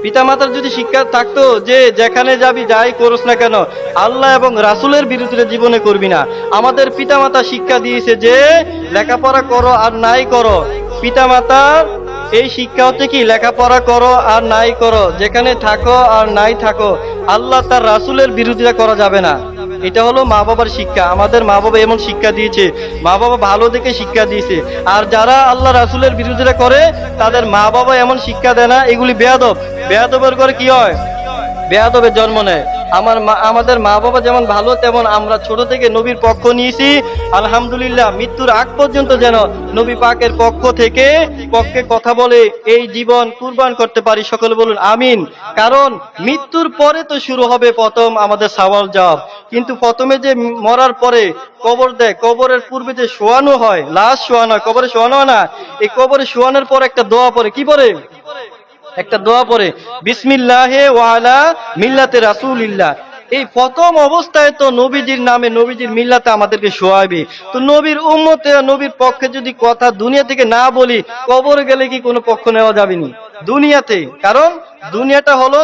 পিতামাতার যদি শিক্ষা থাকতো যে যেখানে যাবি যাই করস না কেন আল্লাহ এবং রাসূলের বিরুদ্ধে জীবনে করবি না। আমাদের পিতামাতা শিক্ষা দিয়েছে যে লেখাপড়া করো আর নাই করো। পিতামাতার এই শিক্ষা হচ্ছে কি লেখাপড়া করো আর নাই করো, যেখানে থাকো আর নাই থাকো, আল্লাহ তার রাসূলের বিরোধিতা করা যাবে না। এটা হলো মা বাবার শিক্ষা। আমাদের মা বাবা এমন শিক্ষা দিয়েছে, মা বাবা ভালো দেখে শিক্ষা দিয়েছে। আর যারা আল্লাহ রাসূলের বিরোধিতা করে তাদের মা বাবা এমন শিক্ষা দেয় না, এগুলি বেয়াদব। বেয়াদবের করে কি হয়? বেয়াদবের জন্ম নেয়। আমাদের মা বাবা যেমন ভালো, তেমন আমরা ছোট থেকে নবীর পক্ষ নিয়েছি। আলহামদুলিল্লাহ, মৃত্যুর আগ পর্যন্ত যেন নবী পাকের পক্ষে কথা বলে এই জীবন কুরবান করতে পারি। সকলে বলুন আমিন। কারণ মৃত্যুর পরে তো শুরু হবে প্রথম আমাদের সওয়াল জবাব। কিন্তু প্রথমে যে মরার পরে কবর দেয়, কবরের পূর্বে যে শোয়ানো হয়, লাশ শোয়ানো হয়, কবরে শোয়ানো হয় না, এই কবরে শোয়ানোর পর একটা দোয়া পড়ে। কি পড়ে? একটা দোয়া পড়ে, বিসমিল্লাহে ওয়া আলা মিল্লাতে রাসূলিল্লাহ। এই প্রথম অবস্থায় তো নবীজির নামে, নবীজির মিল্লাতে আমাদেরকে শোয়াবে। তো নবীর উম্মতে, নবীর পক্ষে যদি কথা দুনিয়া থেকে না বলি, কবরে গেলে কি কোনো পক্ষ নেওয়া যাবে না দুনিয়াতে? কারণ দুনিয়াটা হলো